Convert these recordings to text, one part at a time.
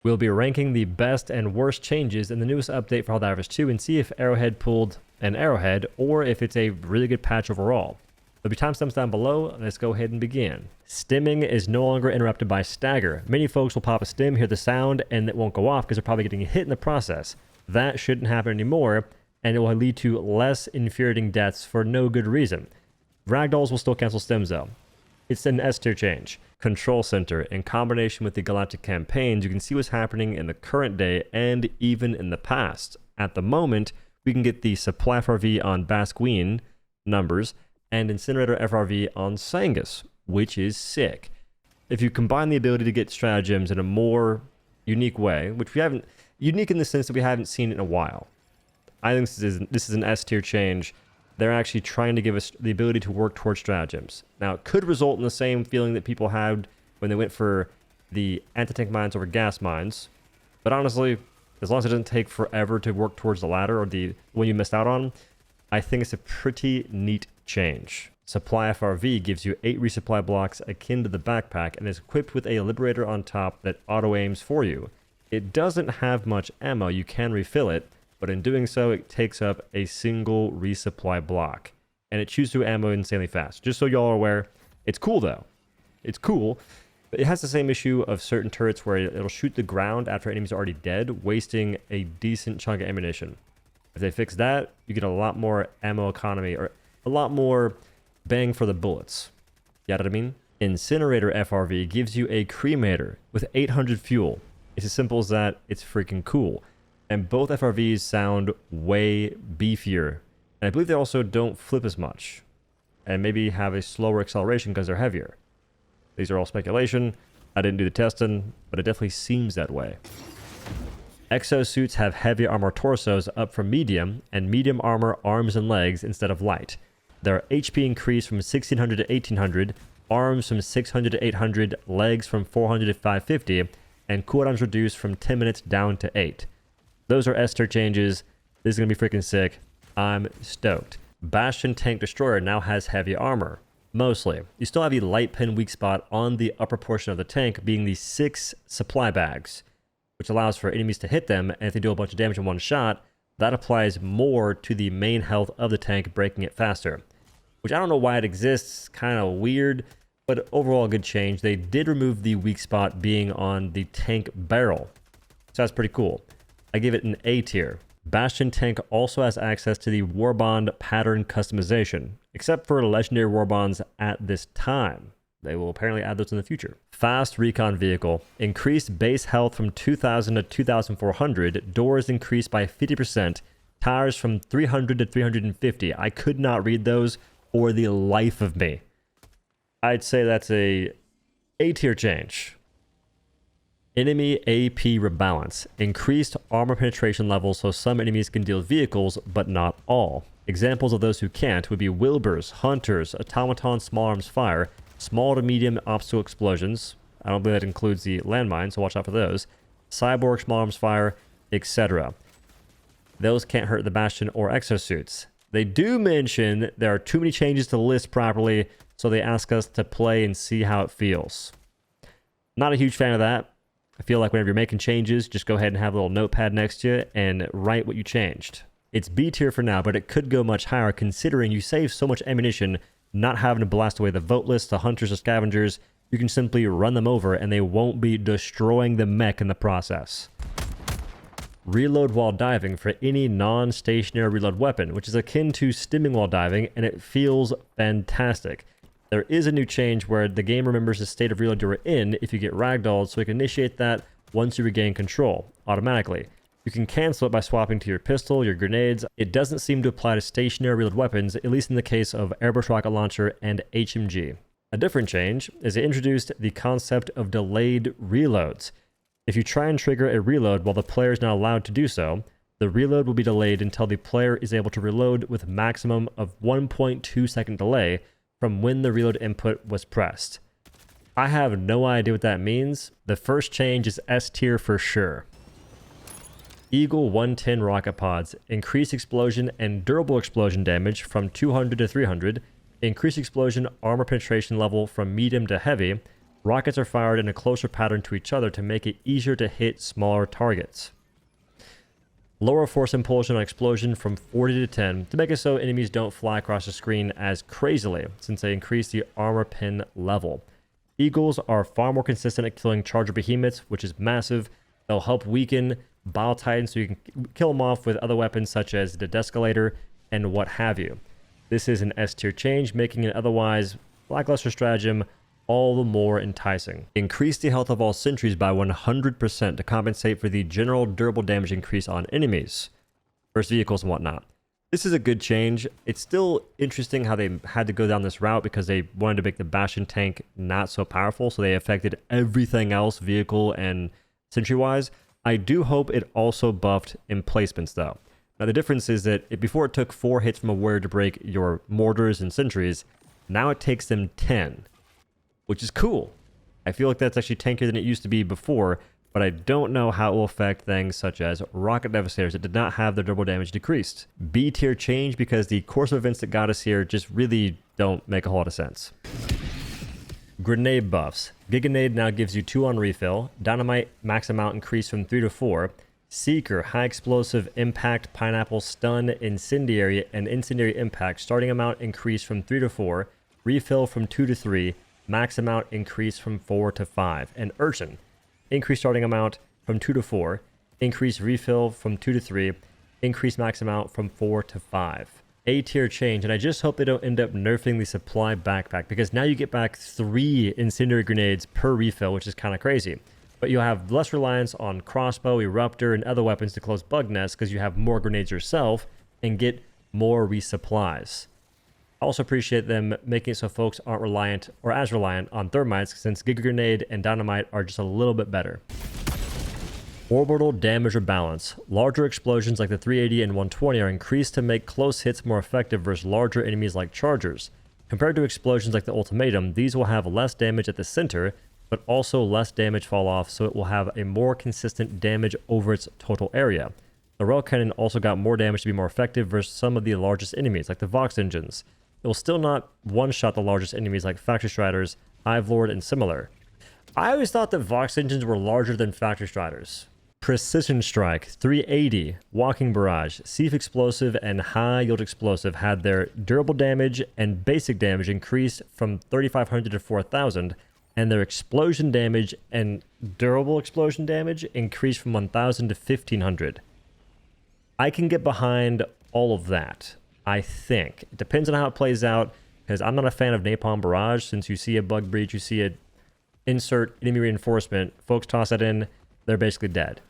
We'll be ranking the best and worst changes in the newest update for Helldivers 2 and see if Arrowhead pulled an Arrowhead or if it's a really good patch overall. There'll be timestamps down below. Let's go ahead and begin. Stimming is no longer interrupted by stagger. Many folks will pop a stim, hear the sound, and it won't go off because they're probably getting hit in the process. That shouldn't happen anymore, and it will lead to less infuriating deaths for no good reason. Ragdolls will still cancel stims though. It's an S tier change. Control Center, in combination with the Galactic campaigns, you can see what's happening in the current day and even in the past. At the moment, we can get the Supply FRV on Basqueen numbers and Incinerator FRV on Sangus, which is sick. If you combine the ability to get stratagems in a more unique way, which we haven't, unique in the sense that we haven't seen it in a while. I think this is an S tier change. They're actually trying to give us the ability to work towards stratagems. Now, it could result in the same feeling that people had when they went for the anti-tank mines over gas mines. But honestly, as long as it doesn't take forever to work towards the latter or the one you missed out on, I think it's a pretty neat change. Supply FRV gives you 8 resupply blocks akin to the backpack and is equipped with a liberator on top that auto-aims for you. It doesn't have much ammo, you can refill it, but in doing so, it takes up a single resupply block. And it chews through ammo insanely fast. Just so y'all are aware, it's cool though. It's cool, but it has the same issue of certain turrets where it'll shoot the ground after enemies are already dead, wasting a decent chunk of ammunition. If they fix that, you get a lot more ammo economy, or a lot more bang for the bullets. You know what I mean? Incinerator FRV gives you a cremator with 800 fuel. It's as simple as that. It's freaking cool. And both FRVs sound way beefier. And I believe they also don't flip as much. And maybe have a slower acceleration because they're heavier. These are all speculation. I didn't do the testing, but it definitely seems that way. Exosuits have heavy armor torsos up from medium, and medium armor arms and legs instead of light. Their HP increased from 1600 to 1800, arms from 600 to 800, legs from 400 to 550, and cooldowns reduced from 10 minutes down to 8. Those are S tier changes. This is going to be freaking sick. I'm stoked. Bastion Tank Destroyer now has heavy armor. Mostly. You still have a light pin weak spot on the upper portion of the tank, being the 6 supply bags, which allows for enemies to hit them, and if they do a bunch of damage in one shot, that applies more to the main health of the tank, breaking it faster. Which I don't know why it exists, kind of weird, but overall a good change. They did remove the weak spot being on the tank barrel, so that's pretty cool. I give it an A tier. Bastion Tank also has access to the Warbond pattern customization, except for legendary Warbonds at this time. They will apparently add those in the future. Fast Recon Vehicle. Increased base health from 2,000 to 2,400. Doors increased by 50%. Tires from 300 to 350. I could not read those for the life of me. I'd say that's a tier change. Enemy AP rebalance. Increased armor penetration levels so some enemies can deal vehicles, but not all. Examples of those who can't would be Wilburs, Hunters, Automaton Small Arms Fire, Small to Medium Obstacle Explosions. I don't believe that includes the landmines, so watch out for those. Cyborg Small Arms Fire, etc. Those can't hurt the Bastion or exosuits. They do mention there are too many changes to list properly, so they ask us to play and see how it feels. Not a huge fan of that. I feel like whenever you're making changes, just go ahead and have a little notepad next to you and write what you changed. It's B tier for now, but it could go much higher considering you save so much ammunition not having to blast away the vote list, the hunters, the scavengers. You can simply run them over and they won't be destroying the mech in the process. Reload while diving for any non-stationary reload weapon, which is akin to stimming while diving, and it feels fantastic. There is a new change where the game remembers the state of reload you were in if you get ragdolled, so it can initiate that once you regain control, automatically. You can cancel it by swapping to your pistol, your grenades. It doesn't seem to apply to stationary reload weapons, at least in the case of Airbush Rocket Launcher and HMG. A different change is it introduced the concept of delayed reloads. If you try and trigger a reload while the player is not allowed to do so, the reload will be delayed until the player is able to reload with a maximum of 1.2 second delay from when the reload input was pressed. I have no idea what that means. The first change is S tier for sure. Eagle 110 rocket pods. Increase explosion and durable explosion damage from 200 to 300. Increase explosion armor penetration level from medium to heavy. Rockets are fired in a closer pattern to each other to make it easier to hit smaller targets. Lower force impulsion on explosion from 40 to 10 to make it so enemies don't fly across the screen as crazily, since they increase the armor pin level. Eagles are far more consistent at killing charger behemoths, which is massive. They'll help weaken Bile Titans so you can kill them off with other weapons such as the Descalator and what have you. This is an S tier change, making an otherwise lackluster stratagem all the more enticing. Increase the health of all sentries by 100% to compensate for the general durable damage increase on enemies versus vehicles and whatnot. This is a good change. It's still interesting how they had to go down this route because they wanted to make the bastion tank not so powerful, so they affected everything else vehicle and sentry wise. I do hope it also buffed emplacements though. Now the difference is that before it took 4 hits from a warrior to break your mortars and sentries, now it takes them 10. Which is cool. I feel like that's actually tankier than it used to be before, but I don't know how it will affect things such as rocket devastators that did not have their durable damage decreased. B tier change because the course of events that got us here just really don't make a whole lot of sense. Grenade buffs. Giganade now gives you 2 on refill. Dynamite max amount increase from 3 to 4. Seeker, high explosive, impact, pineapple, stun, incendiary, and incendiary impact. Starting amount increase from 3 to 4. Refill from 2 to 3. Max amount increase from 4 to 5. And Urchin, increase starting amount from 2 to 4. Increase refill from 2 to 3. Increase max amount from 4 to 5. A tier change, and I just hope they don't end up nerfing the supply backpack because now you get back 3 incendiary grenades per refill, which is kind of crazy. But you'll have less reliance on crossbow, eruptor, and other weapons to close bug nests because you have more grenades yourself and get more resupplies. I also appreciate them making it so folks aren't reliant or as reliant on thermites since Giga Grenade and Dynamite are just a little bit better. Orbital damage or balance. Larger explosions like the 380 and 120 are increased to make close hits more effective versus larger enemies like chargers. Compared to explosions like the Ultimatum, these will have less damage at the center, but also less damage fall off, so it will have a more consistent damage over its total area. The railcannon also got more damage to be more effective versus some of the largest enemies like the Vox engines. It will still not one-shot the largest enemies like Factory Striders, Hive Lord, and similar. I always thought that Vox engines were larger than Factory Striders. Precision Strike, 380, Walking Barrage, Sieve Explosive, and High Yield Explosive had their durable damage and basic damage increased from 3,500 to 4,000, and their explosion damage and durable explosion damage increased from 1,000 to 1,500. I can get behind all of that. I think. It depends on how it plays out, because I'm not a fan of Napalm Barrage. Since you see a bug breach, you see a insert enemy reinforcement, folks toss that in, they're basically dead.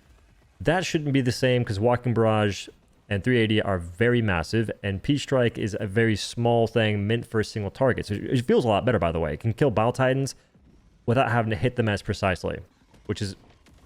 That shouldn't be the same, because Walking Barrage and 380 are very massive, and Peach Strike is a very small thing meant for a single target. So it feels a lot better, by the way. It can kill Bile Titans without having to hit them as precisely, which is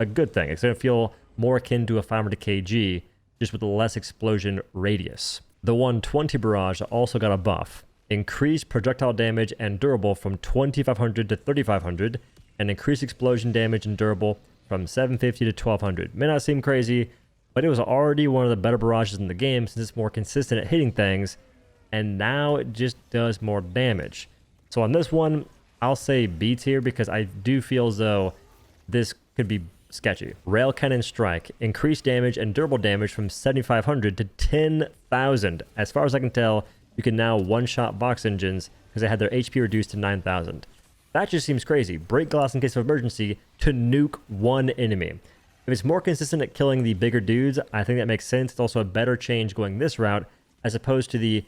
a good thing. It's going to feel more akin to a 500 kg, just with a less explosion radius. The 120 barrage also got a buff. Increased projectile damage and durable from 2,500 to 3,500, and increased explosion damage and durable from 750 to 1,200. May not seem crazy, but it was already one of the better barrages in the game since it's more consistent at hitting things, and now it just does more damage. So on this one, I'll say B tier because I do feel as though this could be sketchy. Railcannon Strike, increased damage and durable damage from 7,500 to 10,000. As far as I can tell, you can now one-shot Vox engines because they had their HP reduced to 9,000. That just seems crazy. Break glass in case of emergency to nuke one enemy. If it's more consistent at killing the bigger dudes, I think that makes sense. It's also a better change going this route as opposed to the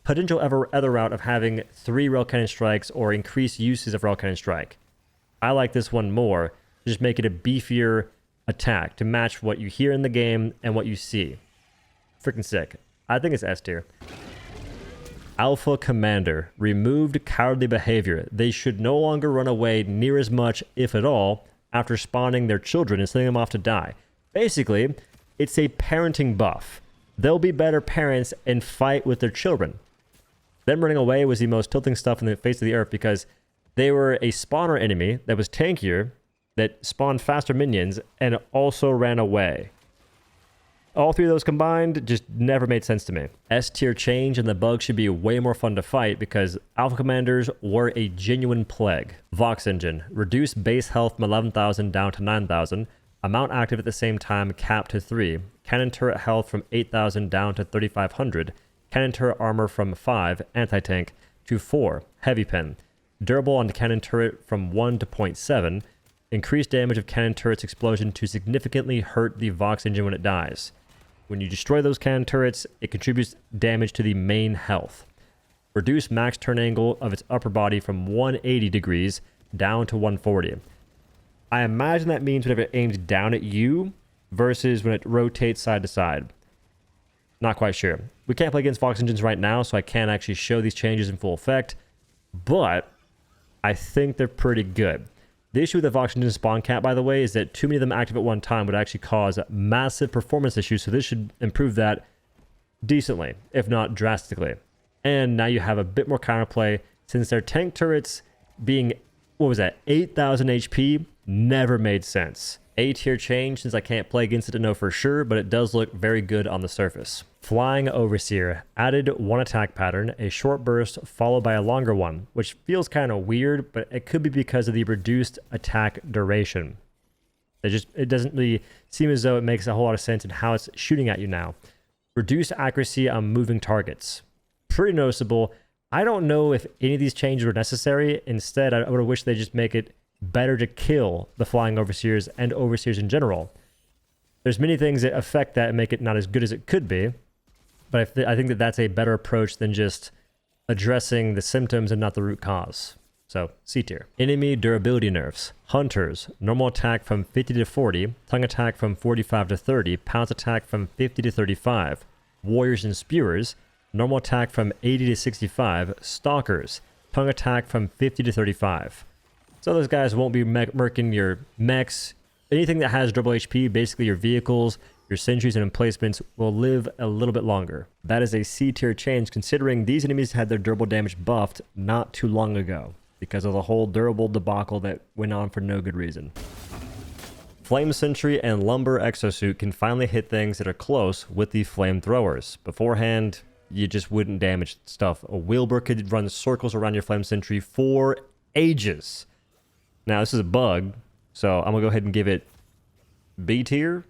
potential other route of having 3 Railcannon Strikes or increased uses of Railcannon Strike. I like this one more. Just make it a beefier attack to match what you hear in the game and what you see. Freaking sick. I think it's S tier. Alpha Commander. Removed cowardly behavior. They should no longer run away near as much, if at all, after spawning their children and sending them off to die. Basically, it's a parenting buff. They'll be better parents and fight with their children. Them running away was the most tilting stuff in the face of the earth because they were a spawner enemy that was tankier, that spawned faster minions, and also ran away. All three of those combined just never made sense to me. S tier change and the bug should be way more fun to fight because Alpha Commanders were a genuine plague. Vox Engine. Reduce base health from 11,000 down to 9,000. Amount active at the same time capped to 3. Cannon turret health from 8,000 down to 3,500. Cannon turret armor from 5. Anti-tank to 4. Heavy pen. Durable on the cannon turret from 1 to 0.7. Increased damage of cannon turret's explosion to significantly hurt the Vox Engine when it dies. When you destroy those cannon turrets, it contributes damage to the main health. Reduce max turn angle of its upper body from 180 degrees down to 140. I imagine that means whenever it aims down at you versus when it rotates side to side. Not quite sure. We can't play against Vox Engines right now, so I can't actually show these changes in full effect, but I think they're pretty good. The issue with the Vox Engine spawn cap, by the way, is that too many of them active at one time would actually cause massive performance issues, so this should improve that decently, if not drastically. And now you have a bit more counterplay, since their tank turrets being, 8,000 HP, never made sense. A tier change, since I can't play against it to know for sure, but it does look very good on the surface. Flying Overseer. Added one attack pattern, a short burst followed by a longer one, which feels kind of weird, but it could be because of the reduced attack duration. It doesn't really seem as though it makes a whole lot of sense in how it's shooting at you now. Reduced accuracy on moving targets. Pretty noticeable. I don't know if any of these changes were necessary. Instead, I would have wished they just make it better to kill the Flying Overseers and Overseers in general. There's many things that affect that and make it not as good as it could be, but I think that that's a better approach than just addressing the symptoms and not the root cause. So, C tier. Enemy durability nerfs. Hunters. Normal attack from 50 to 40. Tongue attack from 45 to 30. Pounce attack from 50 to 35. Warriors and Spewers. Normal attack from 80 to 65. Stalkers. Tongue attack from 50 to 35. So those guys won't be murking your mechs. Anything that has durable HP, basically your vehicles, your sentries and emplacements, will live a little bit longer. That is a C tier change considering these enemies had their durable damage buffed not too long ago because of the whole durable debacle that went on for no good reason. Flame Sentry and Lumber Exosuit can finally hit things that are close with the flamethrowers. Beforehand, you just wouldn't damage stuff. A Wilbur could run circles around your Flame Sentry for ages. Now, this is a bug, so I'm going to go ahead and give it B tier,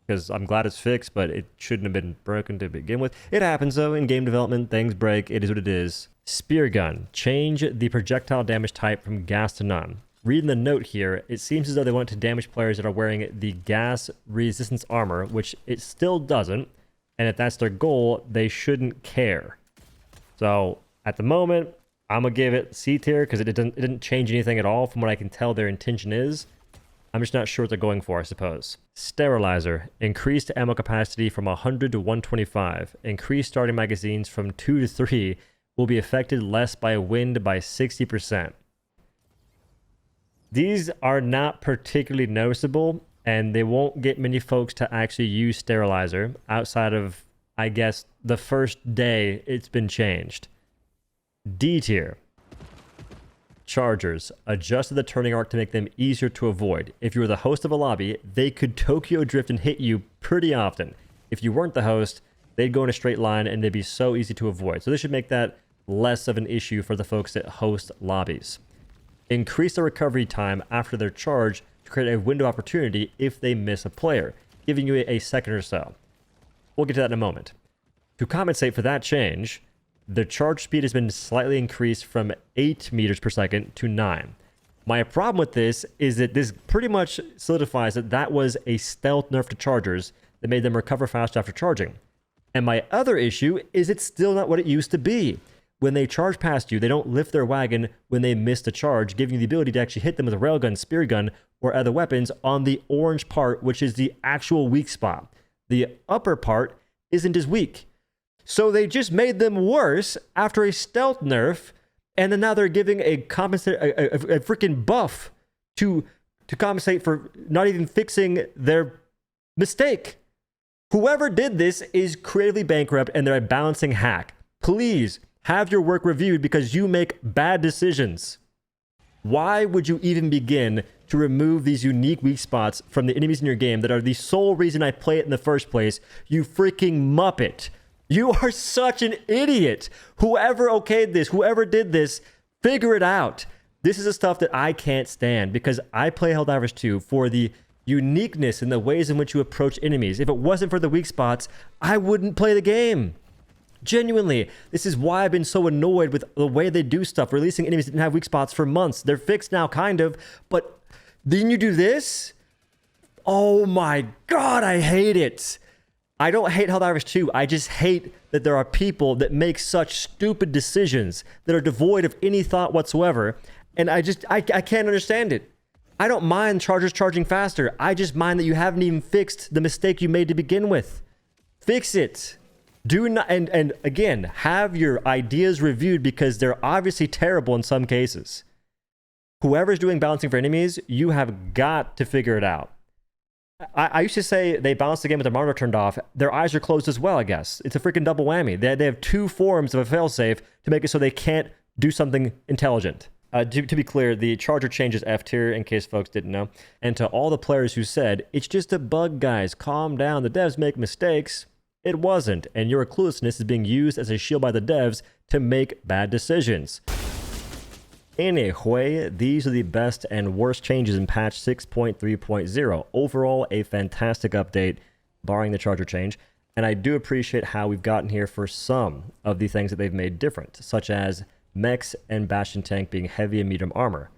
because I'm glad it's fixed, but it shouldn't have been broken to begin with. It happens, though, in game development. Things break. It is what it is. Spear Gun. Change the projectile damage type from gas to none. Reading the note here, it seems as though they want to damage players that are wearing the gas resistance armor, which it still doesn't, and if that's their goal, they shouldn't care. So, at the moment, I'm going to give it C tier because it didn't change anything at all from what I can tell their intention is. I'm just not sure what they're going for, I suppose. Sterilizer. Increased ammo capacity from 100 to 125. Increased starting magazines from 2 to 3. Will be affected less by wind by 60%. These are not particularly noticeable, and they won't get many folks to actually use Sterilizer outside of, I guess, the first day it's been changed. D tier. Chargers. Adjusted the turning arc to make them easier to avoid. If you were the host of a lobby, they could Tokyo drift and hit you pretty often. If you weren't the host, they'd go in a straight line and they'd be so easy to avoid. So this should make that less of an issue for the folks that host lobbies. Increase the recovery time after their charge to create a window of opportunity if they miss a player, giving you a second or so. We'll get to that in a moment. To compensate for that change, the charge speed has been slightly increased from 8 meters per second to 9. My problem with this is that this pretty much solidifies that that was a stealth nerf to chargers that made them recover fast after charging. And my other issue is it's still not what it used to be. When they charge past you, they don't lift their wagon when they miss a charge, giving you the ability to actually hit them with a railgun, spear gun, or other weapons on the orange part, which is the actual weak spot. The upper part isn't as weak. So they just made them worse after a stealth nerf, and then now they're giving a freaking buff to compensate for not even fixing their mistake. Whoever did this is creatively bankrupt and they're a balancing hack. Please have your work reviewed because you make bad decisions. Why would you even begin to remove these unique weak spots from the enemies in your game that are the sole reason I play it in the first place? You freaking Muppet. You are such an idiot. Whoever okayed this, whoever did this, figure it out. This is the stuff that I can't stand because I play Helldivers 2 for the uniqueness in the ways in which you approach enemies. If it wasn't for the weak spots, I wouldn't play the game. Genuinely, this is why I've been so annoyed with the way they do stuff, releasing enemies that didn't have weak spots for months. They're fixed now, kind of, but then you do this? Oh my god, I hate it. I don't hate Helldivers 2, I just hate that there are people that make such stupid decisions that are devoid of any thought whatsoever, and I can't understand it. I don't mind chargers charging faster, I just mind that you haven't even fixed the mistake you made to begin with. Fix it. Do not, and again, have your ideas reviewed because they're obviously terrible in some cases. Whoever's doing balancing for enemies, you have got to figure it out. I used to say they balance the game with their monitor turned off. Their eyes are closed as well, I guess. It's a freaking double whammy. They have two forms of a failsafe to make it so they can't do something intelligent. To be clear, the charger changes F tier, in case folks didn't know. And to all the players who said, it's just a bug, guys, calm down, the devs make mistakes. It wasn't, and your cluelessness is being used as a shield by the devs to make bad decisions. Anyway, these are the best and worst changes in patch 6.3.0. Overall, a fantastic update, barring the charger change, and I do appreciate how we've gotten here for some of the things that they've made different, such as mechs and bastion tank being heavy and medium armor.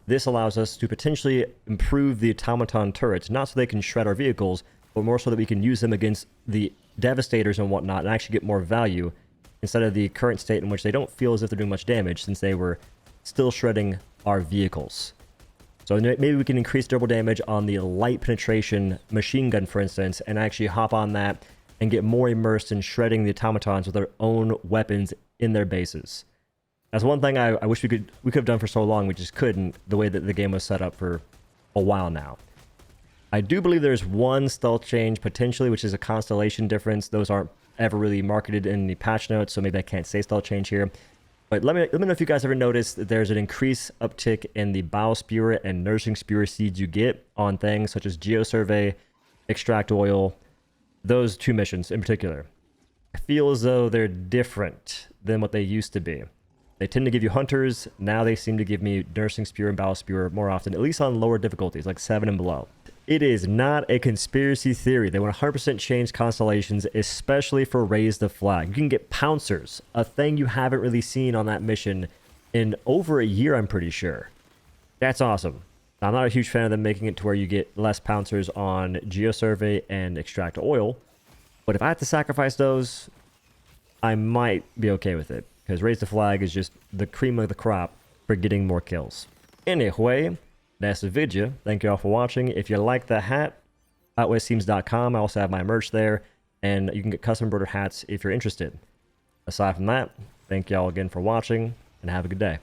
This allows us to potentially improve the automaton turrets, not so they can shred our vehicles, but more so that we can use them against the devastators and whatnot and actually get more value instead of the current state in which they don't feel as if they're doing much damage since they were still shredding our vehicles. So maybe we can increase durable damage on the light penetration machine gun, for instance, and actually hop on that and get more immersed in shredding the automatons with their own weapons in their bases. That's one thing I wish we could have done for so long, we just couldn't, the way that the game was set up for a while now. I do believe there's one stealth change potentially, which is a constellation difference. Those aren't ever really marketed in the patch notes, so maybe I can't say stealth change here. But let me know if you guys ever noticed that there's an increased uptick in the bile spewer and nursing spewer seeds you get on things such as geosurvey, extract oil, those two missions in particular. I feel as though they're different than what they used to be. They tend to give you hunters, now they seem to give me nursing spewer and bile spewer more often, at least on lower difficulties, like 7 and below. It is not a conspiracy theory. They want 100% change constellations, especially for Raise the Flag. You can get pouncers, a thing you haven't really seen on that mission in over a year, I'm pretty sure. That's awesome. I'm not a huge fan of them making it to where you get less pouncers on geosurvey and extract oil, but if I have to sacrifice those, I might be okay with it, because Raise the Flag is just the cream of the crop for getting more kills. Anyway, that's the video. Thank you all for watching. If you like the hat, outwestteams.com. I also have my merch there, and you can get custom embroidered hats if you're interested. Aside from that, thank you all again for watching, and have a good day.